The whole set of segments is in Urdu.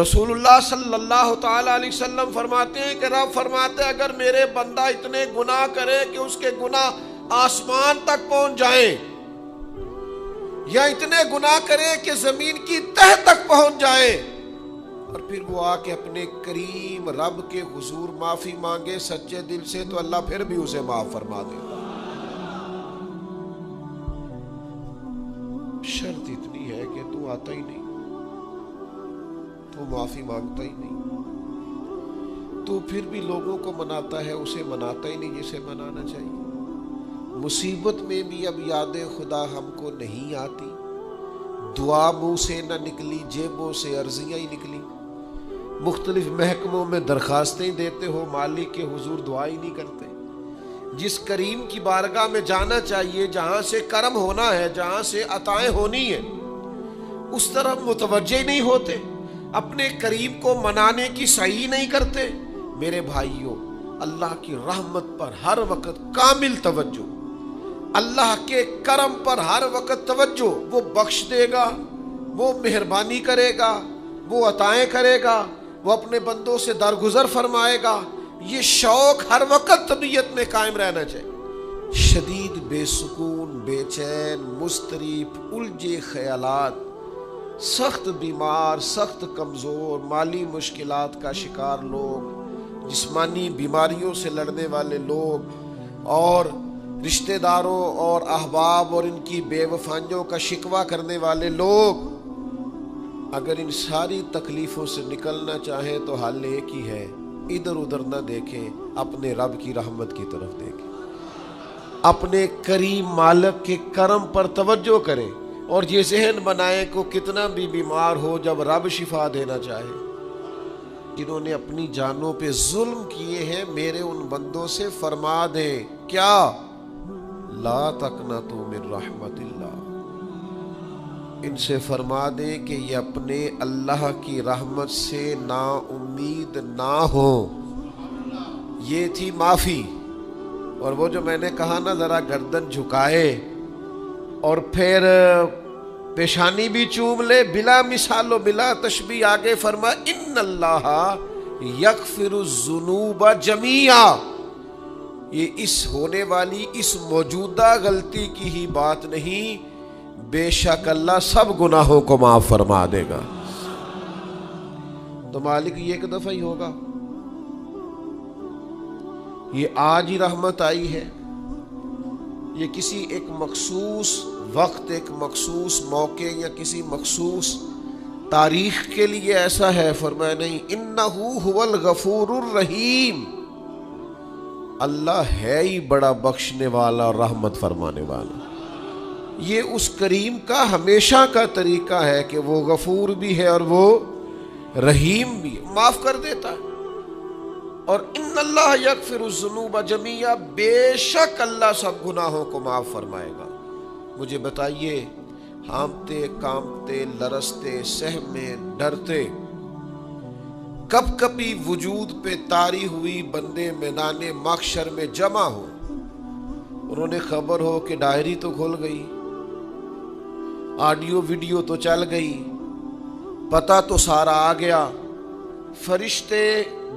رسول اللہ صلی اللہ تعالی علیہ وسلم فرماتے ہیں کہ رب فرماتے ہیں اگر میرے بندہ اتنے گناہ کرے کہ اس کے گناہ آسمان تک پہنچ جائیں، یا اتنے گناہ کرے کہ زمین کی تہ تک پہنچ جائے، اور پھر وہ آ کے اپنے کریم رب کے حضور معافی مانگے سچے دل سے، تو اللہ پھر بھی اسے معاف فرما دے گا۔ شرط اتنی ہے کہ تو آتا ہی نہیں، تو معافی مانگتا ہی نہیں، تو پھر بھی لوگوں کو مناتا ہے، اسے مناتا ہی نہیں جسے منانا چاہیے۔ مصیبت میں بھی اب یاد خدا ہم کو نہیں آتی، دعا منہ سے نہ نکلی، جیبوں سے عرضیاں ہی نکلی، مختلف محکموں میں درخواستیں دیتے ہو، مالک کے حضور دعا ہی نہیں کرتے۔ جس کریم کی بارگاہ میں جانا چاہیے، جہاں سے کرم ہونا ہے، جہاں سے عطائیں ہونی ہے، اس طرف متوجہ نہیں ہوتے، اپنے کریم کو منانے کی سعی نہیں کرتے۔ میرے بھائیوں، اللہ کی رحمت پر ہر وقت کامل توجہ، اللہ کے کرم پر ہر وقت توجہ، وہ بخش دے گا، وہ مہربانی کرے گا، وہ عطائیں کرے گا، وہ اپنے بندوں سے درگزر فرمائے گا، یہ شوق ہر وقت طبیعت میں قائم رہنا چاہیے۔ شدید بے سکون، بے چین، مضطرب، الجھے خیالات، سخت بیمار، سخت کمزور، مالی مشکلات کا شکار لوگ، جسمانی بیماریوں سے لڑنے والے لوگ، اور رشتہ داروں اور احباب اور ان کی بے وفائیوں کا شکوہ کرنے والے لوگ، اگر ان ساری تکلیفوں سے نکلنا چاہیں تو حل ایک ہی ہے، ادھر ادھر نہ دیکھیں، اپنے رب کی رحمت کی طرف دیکھیں، اپنے کریم مالک کے کرم پر توجہ کریں، اور یہ ذہن بنائیں کہ کتنا بھی بیمار ہو، جب رب شفا دینا چاہے، جنہوں نے اپنی جانوں پہ ظلم کیے ہیں، میرے ان بندوں سے فرما دیں کیا؟ لا تقنطوا من رحمت اللہ، ان سے فرما دیں کہ یہ اپنے اللہ کی رحمت سے نا امید نہ ہو۔ یہ تھی معافی، اور وہ جو میں نے کہا نا ذرا گردن جھکائے اور پھر پیشانی بھی چوم لے، بلا مثال و بلا تشبیہ آگے فرما ان اللہ یغفر الذنوب جمیعا، یہ اس ہونے والی اس موجودہ غلطی کی ہی بات نہیں، بے شک اللہ سب گناہوں کو معاف فرما دے گا۔ تو مالک یہ ایک دفعہ ہی ہوگا، یہ آج ہی رحمت آئی ہے، یہ کسی ایک مخصوص وقت، ایک مخصوص موقع یا کسی مخصوص تاریخ کے لیے ایسا ہے؟ فرمایا نہیں، انہو هو الغفور الرحیم، اللہ ہے ہی بڑا بخشنے والا اور رحمت فرمانے والا۔ یہ اس کریم کا ہمیشہ کا طریقہ ہے کہ وہ غفور بھی ہے اور وہ رحیم بھی ہے، معاف کر دیتا ہے۔ اور ان اللہ یغفر الذنوب جمیعا، بے شک اللہ سب گناہوں کو معاف فرمائے گا۔ مجھے بتائیے، ہانپتے کانپتے لرزتے سہمے ڈرتے کب کبھی وجود پہ طاری ہوئی بندے میدان محشر میں جمع ہو، انہوں نے خبر ہو کہ ڈائری تو کھل گئی، آڈیو ویڈیو تو چل گئی، پتہ تو سارا آ گیا، فرشتے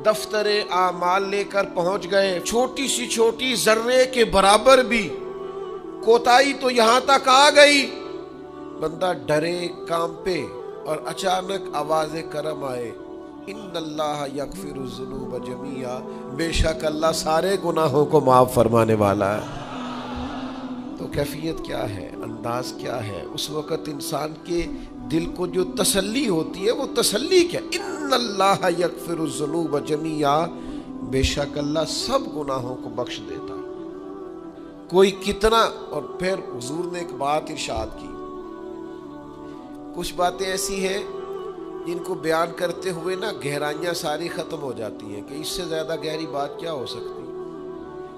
دفتر اعمال لے کر پہنچ گئے، چھوٹی سی چھوٹی ذرے کے برابر بھی کوتاہی تو یہاں تک آ گئی، بندہ ڈرے کانپے، اور اچانک آواز کرم آئے، ان اللہ یغفر الذنوب جمیعا، بے شک اللہ سارے گناہوں کو معاف فرمانے والا ہے۔ تو کیفیت کیا ہے، انداز کیا ہے، اس وقت انسان کے دل کو جو تسلی ہوتی ہے، وہ تسلی کیا؟ ان اللہ یغفر الذنوب جمیعا، بے شک اللہ سب گناہوں کو بخش دیتا، کوئی کتنا۔ اور پھر حضور نے ایک بات ارشاد کی، کچھ باتیں ایسی ہیں جن کو بیان کرتے ہوئے نا گہرائیاں ساری ختم ہو جاتی ہیں، کہ اس سے زیادہ گہری بات کیا ہو سکتی،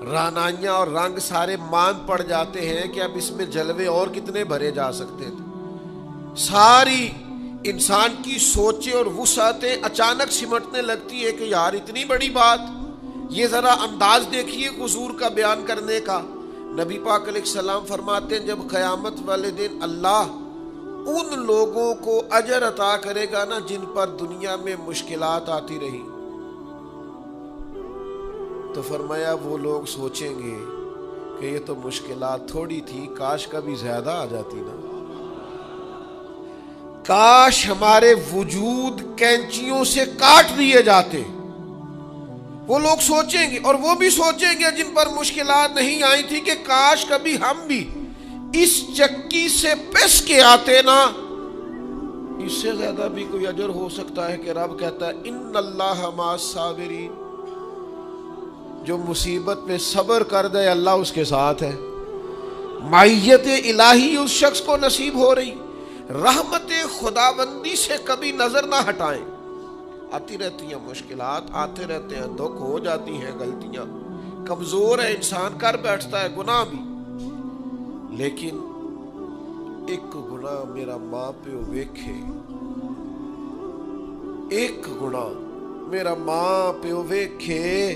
رانائیاں اور رنگ سارے مان پڑ جاتے ہیں کہ اب اس میں جلوے اور کتنے بھرے جا سکتے تھے۔ ساری انسان کی سوچیں اور وسعتیں اچانک سمٹنے لگتی ہے کہ یار اتنی بڑی بات، یہ ذرا انداز دیکھیے حضور کا بیان کرنے کا۔ نبی پاک علیہ السلام فرماتے ہیں جب قیامت والے دن اللہ ان لوگوں کو اجر عطا کرے گا نا جن پر دنیا میں مشکلات آتی رہی. تو فرمایا وہ لوگ سوچیں گے کہ یہ تو مشکلات تھوڑی تھی، کاش کبھی زیادہ آ جاتی نا، کاش ہمارے وجود کینچیوں سے کاٹ دیے جاتے. وہ لوگ سوچیں گے، اور وہ بھی سوچیں گے جن پر مشکلات نہیں آئی تھی کہ کاش کبھی ہم بھی اس چکی سے پس کے آتے نا. اس سے زیادہ بھی کوئی اجر ہو سکتا ہے کہ رب کہتا ہے ان اللہ مع الصابرین، جو مصیبت میں صبر کر دے اللہ اس کے ساتھ ہے. معیت الہی اس شخص کو نصیب ہو رہی. رحمت خداوندی سے کبھی نظر نہ ہٹائیں. آتی رہتی ہیں مشکلات، آتے رہتے ہیں دکھ، ہو جاتی ہیں غلطیاں، کمزور ہے انسان، کر بیٹھتا ہے گناہ بھی، لیکن ایک گناہ میرا ماں پیو ویکھے، ایک گناہ میرا ماں پیو ویکھے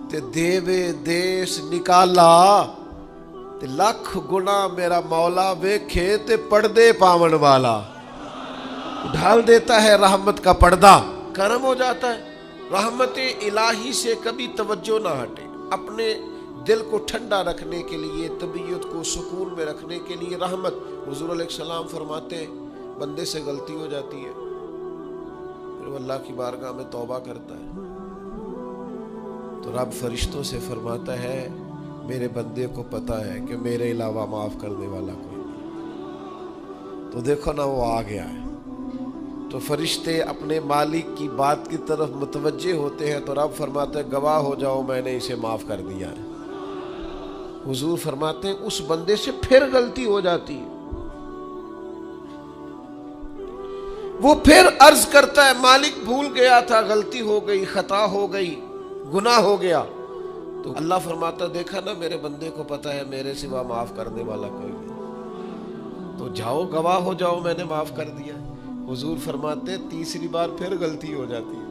تے دیوے دیس نکالا، تے لکھ گناہ میرا مولا ویکھے تے پردے پاون والا ڈھال دیتا ہے رحمت کا پردہ، کرم ہو جاتا ہے. رحمت الہی سے کبھی توجہ نہ ہٹے. اپنے دل کو ٹھنڈا رکھنے کے لیے، طبیعت کو سکون میں رکھنے کے لیے رحمت. حضور علیہ السلام فرماتے ہیں بندے سے غلطی ہو جاتی ہے، پھر وہ اللہ کی بارگاہ میں توبہ کرتا ہے تو رب فرشتوں سے فرماتا ہے میرے بندے کو پتا ہے کہ میرے علاوہ معاف کرنے والا کوئی نہیں. تو دیکھو نا وہ آ گیا ہے. تو فرشتے اپنے مالک کی بات کی طرف متوجہ ہوتے ہیں تو رب فرماتے ہیں گواہ ہو جاؤ میں نے اسے معاف کر دیا ہے. حضور فرماتے ہیں اس بندے سے پھر غلطی ہو جاتی ہے، وہ پھر عرض کرتا ہے مالک بھول گیا تھا، غلطی ہو گئی، خطا ہو گئی، گناہ ہو گیا. تو اللہ فرماتا دیکھا نا میرے بندے کو پتا ہے میرے سوا معاف کرنے والا کوئی نہیں، تو جاؤ گواہ ہو جاؤ میں نے معاف کر دیا. حضور فرماتے تیسری بار پھر غلطی ہو جاتی ہے،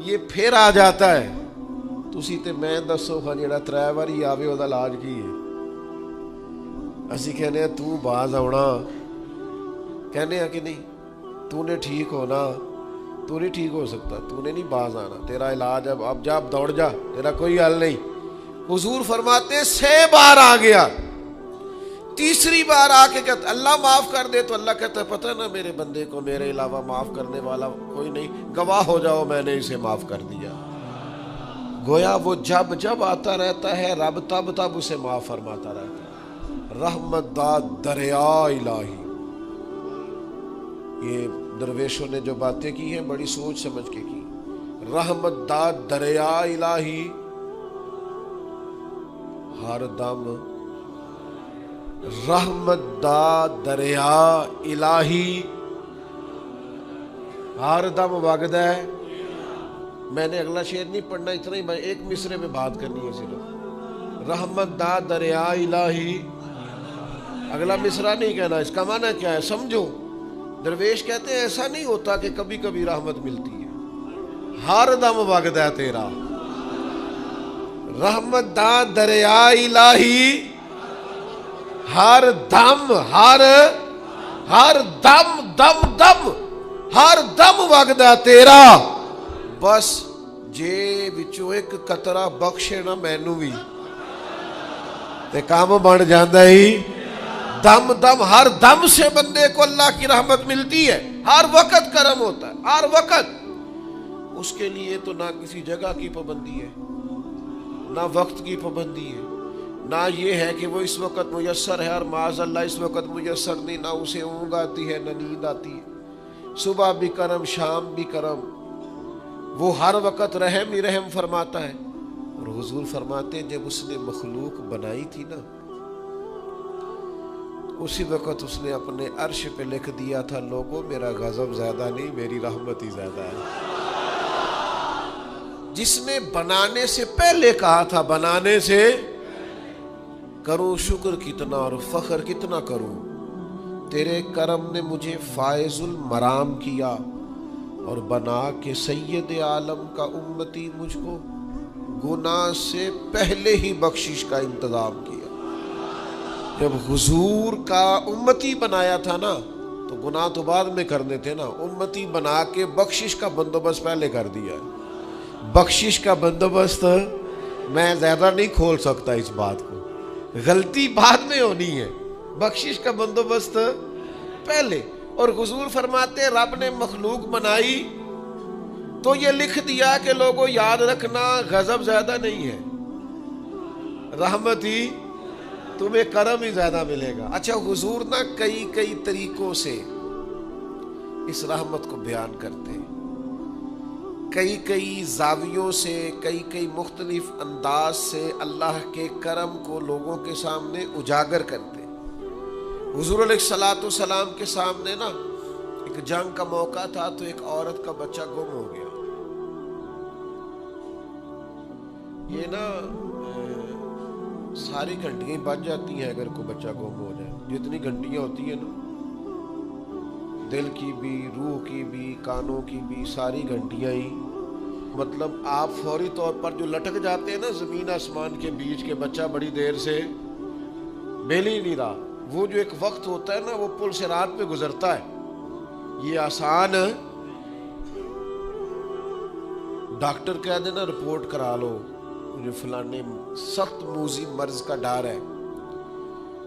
یہ پھر آ جاتا ہے. تسی تے میں دسو خان جڑا 3 واری آوے او دا علاج کی ہے؟ اسی کہنے ہیں تو باز آنا، کہنے ہیں کہ نہیں تو نے ٹھیک ہونا، تو نہیں ٹھیک ہو سکتا، تو نے نہیں باز آنا، تیرا علاج اب جا دوڑ جا، تیرا کوئی حل نہیں. حضور فرماتے 6 بار آ گیا، تیسری بار آ کے کہتا اللہ معاف کر دے، تو اللہ کہتا ہے پتہ نا میرے بندے کو میرے علاوہ معاف کرنے والا کوئی نہیں، گواہ ہو جاؤ میں نے اسے معاف کر دیا. گویا وہ جب جب آتا رہتا ہے رب تب تب اسے معاف فرماتا رہتا ہے. رحمت داد دریا الہی. یہ درویشوں نے جو باتیں کی ہیں بڑی سوچ سمجھ کے کی. رحمت داد دریا الہی ہر دم، رحمت دا دریا الہی ہر دم وگدا ہے. میں نے اگلا شعر نہیں پڑھنا، اتنا ہی میں ایک مصرے میں بات کرنی ہے صرف. رحمت دا دریا الہی، اگلا مصرع نہیں کہنا. اس کا معنی کیا ہے سمجھو. درویش کہتے ہیں ایسا نہیں ہوتا کہ کبھی کبھی رحمت ملتی ہے، ہر دم وگدا ہے تیرا. رحمت دا دریا الہی ہر دم، ہر دم دم دم ہر دم وگدا تیرا. بس جے وچوں ایک قطرہ بخشے نا مینوں بھی تے کام بن جاندا ہی. دم دم ہر دم سے بندے کو اللہ کی رحمت ملتی ہے. ہر وقت کرم ہوتا ہے، ہر وقت. اس کے لیے تو نہ کسی جگہ کی پابندی ہے، نہ وقت کی پابندی ہے، نہ یہ ہے کہ وہ اس وقت میسر ہے اور معاذ اللہ اس وقت میسر نہیں. نہ اسے اونگ آتی ہے نہ نیند آتی ہے. صبح بھی کرم شام بھی کرم. وہ ہر وقت رحم ہی رحم فرماتا ہے. اور حضور فرماتے ہیں جب اس نے مخلوق بنائی تھی نا اسی وقت اس نے اپنے عرش پہ لکھ دیا تھا لوگوں میرا غضب زیادہ نہیں میری رحمت ہی زیادہ ہے. جس نے بنانے سے پہلے کہا تھا بنانے سے کروں شکر کتنا اور فخر کتنا کروں، تیرے کرم نے مجھے فائز المرام کیا اور بنا کے سید عالم کا امتی مجھ کو گناہ سے پہلے ہی بخشش کا انتظام کیا. جب حضور کا امتی بنایا تھا نا تو گناہ تو بعد میں کرنے تھے نا، امتی بنا کے بخشش کا بندوبست پہلے کر دیا ہے۔ بخشش کا بندوبست میں زیادہ نہیں کھول سکتا اس بات کو، غلطی بعد میں ہونی ہے، بخشش کا بندوبست پہلے۔ اور حضور فرماتے ہیں رب نے مخلوق بنائی تو یہ لکھ دیا کہ لوگوں یاد رکھنا غضب زیادہ نہیں ہے، رحمت ہی تمہیں کرم ہی زیادہ ملے گا۔ اچھا حضور نا کئی طریقوں سے اس رحمت کو بیان کرتے ہیں، کئی زاویوں سے، کئی مختلف انداز سے اللہ کے کرم کو لوگوں کے سامنے اجاگر کرتے ہیں۔ حضور علیہ الصلوۃ والسلام کے سامنے نا ایک جنگ کا موقع تھا تو ایک عورت کا بچہ گم ہو گیا۔ یہ نا ساری گھنٹیاں بج جاتی ہیں اگر کوئی بچہ گم ہو جائے، جتنی گھنٹیاں ہوتی ہیں نا، دل کی بھی، روح کی بھی، کانوں کی بھی، ساری گھنٹیاں ہی، مطلب آپ فوری طور پر جو لٹک جاتے ہیں نا زمین آسمان کے بیچ کے، بچہ بڑی دیر سے مل ہی نہیں رہا، وہ جو ایک وقت ہوتا ہے نا وہ پل صراط پہ گزرتا ہے، یہ آسان ڈاکٹر کہہ دینا رپورٹ کرا لو مجھے فلانے سخت موذی مرض کا ڈر ہے،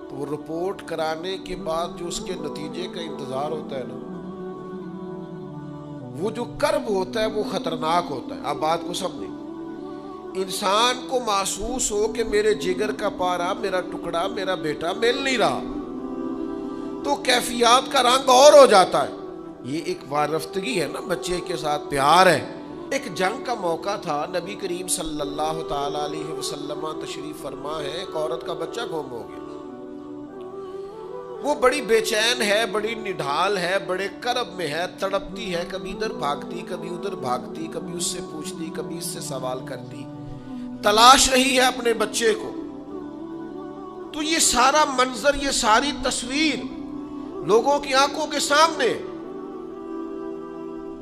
تو وہ رپورٹ کرانے کے بعد جو اس کے نتیجے کا انتظار ہوتا ہے نا، وہ جو کرب ہوتا ہے وہ خطرناک ہوتا ہے۔ آپ بات کو سمجھیں، انسان کو محسوس ہو کہ میرے جگر کا پارا، میرا ٹکڑا، میرا بیٹا مل نہیں رہا، تو کیفیات کا رنگ اور ہو جاتا ہے۔ یہ ایک وارفتگی ہے نا، بچے کے ساتھ پیار ہے۔ ایک جنگ کا موقع تھا، نبی کریم صلی اللہ تعالی علیہ وسلم تشریف فرما ہے، ایک عورت کا بچہ گم ہو گیا، وہ بڑی بے چین ہے، بڑی نڈھال ہے، بڑے کرب میں ہے، تڑپتی ہے، کبھی ادھر بھاگتی، کبھی ادھر بھاگتی، کبھی اس سے پوچھتی، کبھی اس سے سوال کرتی، تلاش رہی ہے اپنے بچے کو۔ تو یہ سارا منظر، یہ ساری تصویر لوگوں کی آنکھوں کے سامنے،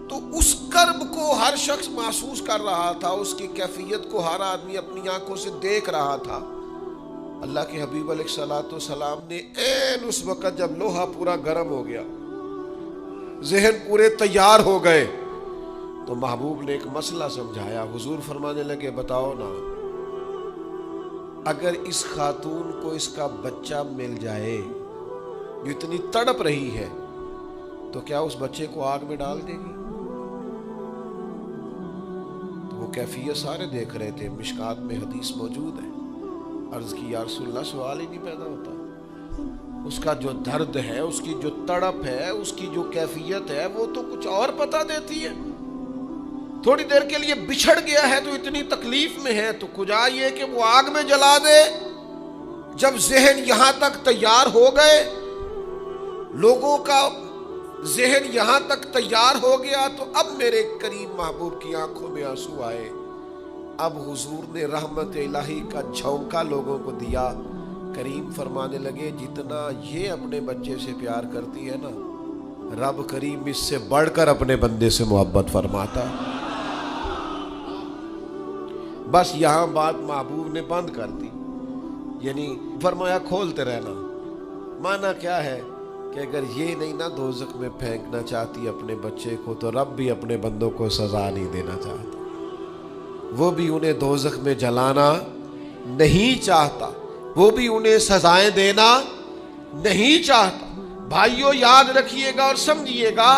تو اس کرب کو ہر شخص محسوس کر رہا تھا، اس کی کیفیت کو ہر آدمی اپنی آنکھوں سے دیکھ رہا تھا۔ اللہ کے حبیب علیہ الصلوۃ والسلام نے عین اس وقت جب لوہا پورا گرم ہو گیا، ذہن پورے تیار ہو گئے، تو محبوب نے ایک مسئلہ سمجھایا۔ حضور فرمانے لگے بتاؤ نا، اگر اس خاتون کو اس کا بچہ مل جائے جو اتنی تڑپ رہی ہے، تو کیا اس بچے کو آگ میں ڈال دے گی؟ تو وہ کیفیت سارے دیکھ رہے تھے، مشکات میں حدیث موجود ہے۔ عرض کی یا رسول اللہ، سوال ہی نہیں پیدا ہوتا، اس کا جو درد ہے، اس کی جو تڑپ ہے، اس کی جو کیفیت ہے، وہ تو کچھ اور پتہ دیتی ہے۔ تھوڑی دیر کے لیے بچھڑ گیا ہے تو اتنی تکلیف میں ہے، تو کجا یہ کہ وہ آگ میں جلا دے۔ جب ذہن یہاں تک تیار ہو گئے، لوگوں کا ذہن یہاں تک تیار ہو گیا، تو اب میرے کریم محبوب کی آنکھوں میں آنسو آئے۔ اب حضور نے رحمت الہی کا جھونکا لوگوں کو دیا۔ کریم فرمانے لگے جتنا یہ اپنے بچے سے پیار کرتی ہے نا، رب کریم اس سے بڑھ کر اپنے بندے سے محبت فرماتا ہے۔ بس یہاں بات محبوب نے بند کر دی، یعنی فرمایا کھولتے رہنا۔ معنی کیا ہے کہ اگر یہ نہیں نا دوزخ میں پھینکنا چاہتی اپنے بچے کو، تو رب بھی اپنے بندوں کو سزا نہیں دینا چاہتا، وہ بھی انہیں دوزخ میں جلانا نہیں چاہتا، وہ بھی انہیں سزائیں دینا نہیں چاہتا۔ بھائیو یاد رکھیے گا اور سمجھیے گا،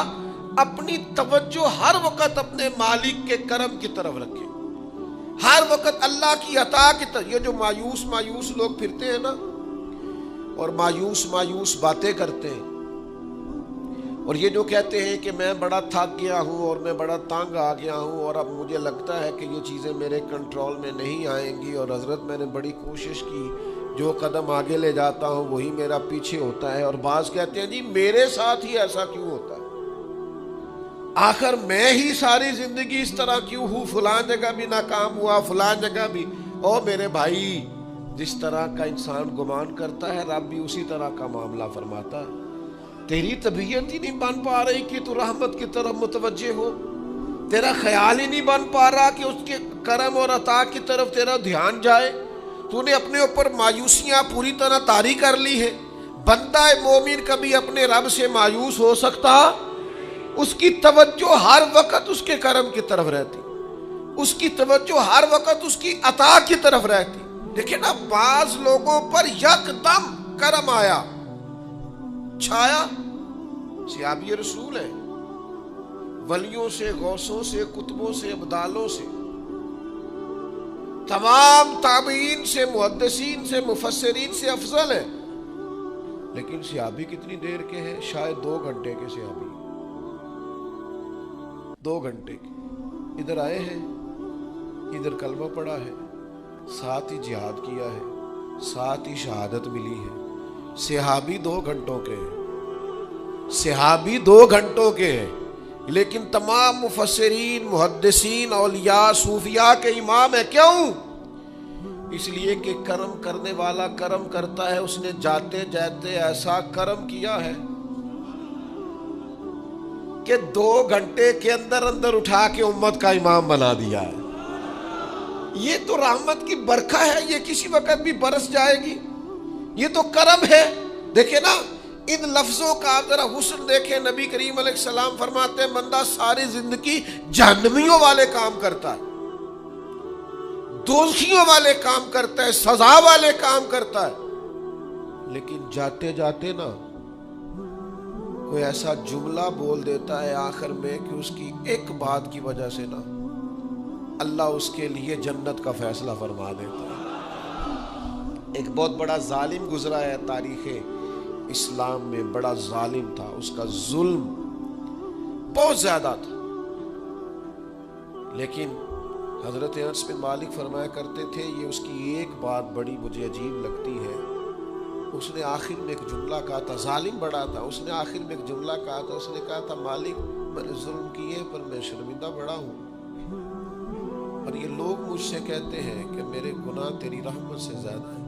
اپنی توجہ ہر وقت اپنے مالک کے کرم کی طرف رکھیں، ہر وقت اللہ کی عطا کی طرف۔ یہ جو مایوس لوگ پھرتے ہیں نا اور مایوس باتیں کرتے ہیں، اور یہ جو کہتے ہیں کہ میں بڑا تھک گیا ہوں اور میں بڑا تنگ آ گیا ہوں اور اب مجھے لگتا ہے کہ یہ چیزیں میرے کنٹرول میں نہیں آئیں گی، اور حضرت میں نے بڑی کوشش کی، جو قدم آگے لے جاتا ہوں وہی میرا پیچھے ہوتا ہے، اور بعض کہتے ہیں جی میرے ساتھ ہی ایسا کیوں ہوتا ہے، آخر میں ہی ساری زندگی اس طرح کیوں ہوں، فلاں جگہ بھی ناکام ہوا، فلاں جگہ بھی۔ او میرے بھائی، جس طرح کا انسان گمان کرتا ہے رب بھی اسی طرح کا معاملہ فرماتا ہے۔ تیری طبیعت ہی نہیں بن پا رہی کہ تو رحمت کی طرف متوجہ ہو، تیرا خیال ہی نہیں بن پا رہا کہ اس کے کرم اور عطا کی طرف تیرا دھیان جائے، تو نے اپنے اوپر مایوسیاں پوری طرح طاری کر لی ہے. بندہ مومن کبھی اپنے رب سے مایوس ہو سکتا؟ اس کی توجہ ہر وقت اس کے کرم کی طرف رہتی, اس کی توجہ ہر وقت اس کی عطا کی طرف رہتی. دیکھیں نا, بعض لوگوں پر یکدم کرم آیا, چھایا, صحابی رسول ہے, ولیوں سے, غوثوں سے, کتبوں سے, ابدالوں سے, تمام تابعین سے, محدثین سے, مفسرین سے افضل ہے. لیکن صحابی کتنی دیر کے ہیں؟ شاید 2 گھنٹے کے صحابی, 2 گھنٹے کے. ادھر آئے ہیں, ادھر کلمہ پڑھا ہے, ساتھ ہی جہاد کیا ہے, ساتھ ہی شہادت ملی ہے. صحابی 2 گھنٹوں کے ہیں, صحابی 2 گھنٹوں کے ہیں. لیکن تمام مفسرین, محدثین, اولیاء, صوفیاء کے امام ہے. کیوں؟ اس لیے کہ کرم کرنے والا کرم کرتا ہے. اس نے جاتے جاتے ایسا کرم کیا ہے کہ 2 گھنٹے کے اندر اندر اٹھا کے امت کا امام بنا دیا ہے. یہ تو رحمت کی برکھا ہے, یہ کسی وقت بھی برس جائے گی. یہ تو کرم ہے. دیکھیں نا, ان لفظوں کا آپ ذرا حسن دیکھیں. نبی کریم علیہ السلام فرماتے ہیں بندہ ساری زندگی جہنمیوں والے کام کرتا ہے, دوزخیوں والے کام کرتا ہے, سزا والے کام کرتا ہے, لیکن جاتے جاتے نا کوئی ایسا جملہ بول دیتا ہے آخر میں کہ اس کی ایک بات کی وجہ سے نا اللہ اس کے لیے جنت کا فیصلہ فرما دیتا ہے. ایک بہت بڑا ظالم گزرا ہے تاریخ اسلام میں, بڑا ظالم تھا, اس کا ظلم بہت زیادہ تھا. لیکن حضرت انس بن مالک فرمایا کرتے تھے یہ اس کی ایک بات بڑی مجھے عجیب لگتی ہے. اس نے آخر میں ایک جملہ کہا تھا, ظالم بڑا تھا, اس نے آخر میں ایک جملہ کہا تھا. اس نے کہا تھا مالک میں نے ظلم کیے پر میں شرمندہ بڑا ہوں, اور یہ لوگ مجھ سے کہتے ہیں کہ میرے گناہ تیری رحمت سے زیادہ ہیں.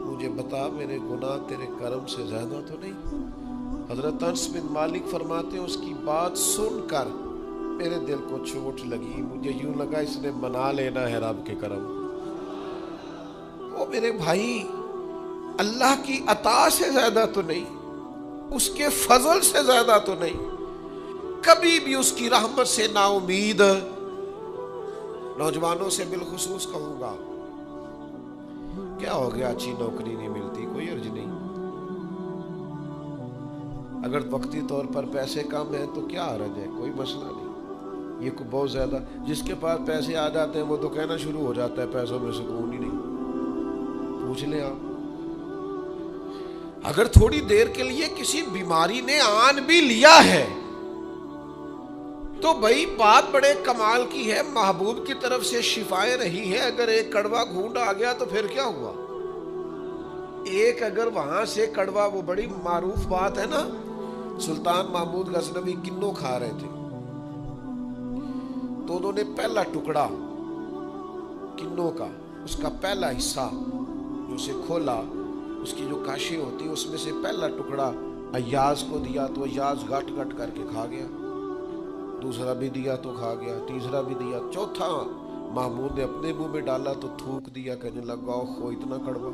مجھے بتا میرے گناہ تیرے کرم سے زیادہ تو نہیں؟ حضرت انس بن مالک فرماتے ہیں اس کی بات سن کر میرے دل کو چوٹ لگی. مجھے یوں لگا اس نے منا لینا ہے رب کے کرم. وہ میرے بھائی اللہ کی عطا سے زیادہ تو نہیں, اس کے فضل سے زیادہ تو نہیں. کبھی بھی اس کی رحمت سے نا امید. نوجوانوں سے بالخصوص کہوں گا, کیا ہو گیا اچھی نوکری نہیں ملتی, کوئی عرض نہیں. اگر وقتی طور پر پیسے کم ہیں تو کیا حرج ہے, کوئی مسئلہ نہیں. یہ کو بہت زیادہ جس کے پاس پیسے آ جاتے ہیں وہ تو کہنا شروع ہو جاتا ہے پیسوں میں سکون ہی نہیں. پوچھ لیں آپ, اگر تھوڑی دیر کے لیے کسی بیماری نے آن بھی لیا ہے تو بھائی بات بڑے کمال کی ہے, محبوب کی طرف سے شفائیں رہی ہیں. اگر ایک کڑوا گھونٹ آ گیا تو پھر کیا ہوا؟ ایک اگر وہاں سے کڑوا, وہ بڑی معروف بات ہے نا, سلطان محمود غزنوی کنوں کھا رہے تھے تو انہوں نے پہلا ٹکڑا کنوں کا, اس کا پہلا حصہ جو اسے کھولا, اس کی جو کاشیں ہوتی ہیں اس میں سے پہلا ٹکڑا ایاز کو دیا تو ایاز گٹ گٹ کر کے کھا گیا. دوسرا بھی دیا تو کھا گیا, تیسرا بھی دیا, چوتھا محمود نے اپنے منہ میں ڈالا تو تھوک دیا, کہنے لگا اوہ اتنا کڑوا,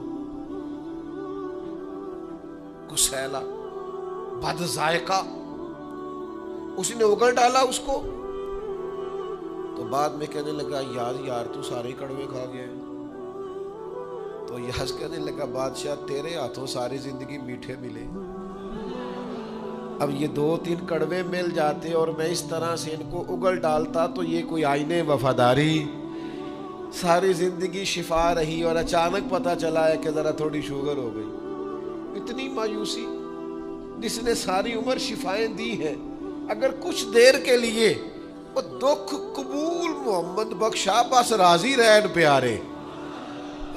کسیلا, بد ذائقہ. اس نے اگل ڈالا اس کو تو بعد میں کہنے لگا یار تو سارے کڑوے کھا گیا. تو یاز کہنے لگا بادشاہ تیرے ہاتھوں ساری زندگی میٹھے ملے, اب یہ 2-3 کڑوے مل جاتے اور میں اس طرح سے ان کو اگل ڈالتا تو یہ کوئی آئینے وفاداری, ساری زندگی شفا رہی اور اچانک پتہ چلا ہے کہ ذرا تھوڑی شوگر ہو گئی. اتنی مایوسی, جس نے ساری عمر شفائیں دی ہیں, اگر کچھ دیر کے لیے وہ دکھ قبول محمد بخشا, بس راضی رہن پیارے,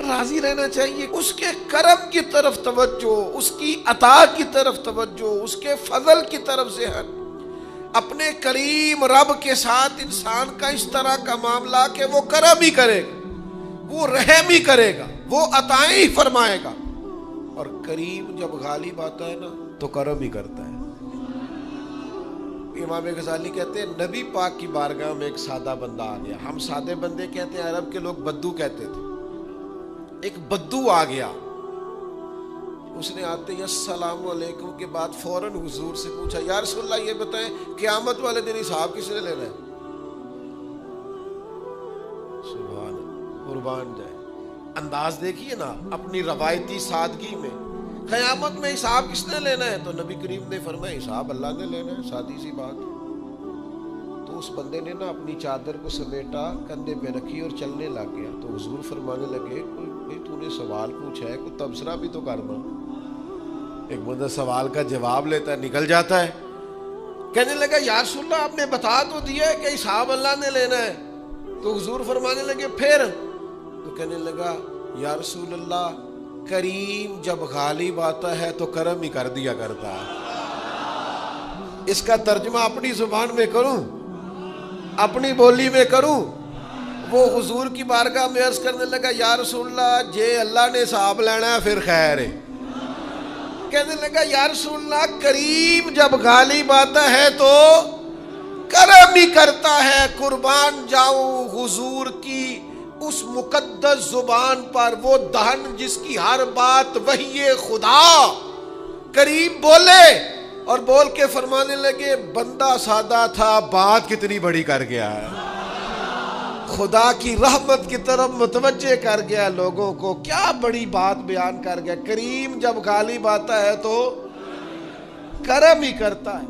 راضی رہنا چاہیے. اس کے کرم کی طرف توجہ, اس کی عطا کی طرف توجہ, اس کے فضل کی طرف ذہن. اپنے کریم رب کے ساتھ انسان کا اس طرح کا معاملہ کہ وہ کرم ہی کرے گا, وہ رحم ہی کرے گا, وہ عطائیں ہی فرمائے گا. اور کریم جب غالب آتا ہے نا تو کرم ہی کرتا ہے. امام غزالی کہتے ہیں نبی پاک کی بارگاہ میں ایک سادہ بندہ آ گیا. ہم سادے بندے کہتے ہیں, عرب کے لوگ بدو کہتے تھے. ایک بدو آ گیا. اس نے آتے ہی السلام علیکم کے بعد فوراً حضور سے پوچھا یا رسول اللہ یہ بتائیں قیامت والے دن حساب کس نے لینا ہے؟ سبحان اللہ، قربان جائے. انداز دیکھیے نا اپنی روایتی سادگی میں. قیامت میں حساب کس نے لینا ہے؟ تو نبی کریم نے فرمایا حساب اللہ نے لینا ہے، سادی سی بات. تو اس بندے نے نا اپنی چادر کو سمیٹا، کندھے پہ رکھی اور چلنے لگ گیا. تو حضور فرمانے لگے کوئی تو نے سوال پوچھا ہے، کوئی تبصرہ بھی تو کرنا. ایک بندہ سوال کا جواب لیتا ہے نکل جاتا ہے. کہنے لگا یا رسول اللہ آپ نے بتا تو دیا ہے کہ حساب اللہ نے لینا ہے. تو حضور فرمانے لگے پھر؟ تو کہنے لگا یا رسول اللہ کریم جب غالب آتا ہے تو کرم ہی کر دیا کرتا ہے. اس کا ترجمہ اپنی زبان میں کروں، اپنی بولی میں کروں. وہ حضور کی بارگاہ میں عرض کرنے لگا یا رسول اللہ جے اللہ نے حساب لینا ہے پھر خیر ہے. کہنے لگا یا رسول اللہ کریم جب غالب آتا ہے تو کرم ہی کرتا ہے. قربان جاؤں حضور کی اس مقدس زبان پر، وہ دہن جس کی ہر بات وحی خدا. کریم بولے اور بول کے فرمانے لگے بندہ سادہ تھا بات کتنی بڑی کر گیا ہے، خدا کی رحمت کی طرف متوجہ کر گیا لوگوں کو، کیا بڑی بات بیان کر گیا. کریم جب غالب آتا ہے تو کرم ہی کرتا ہے.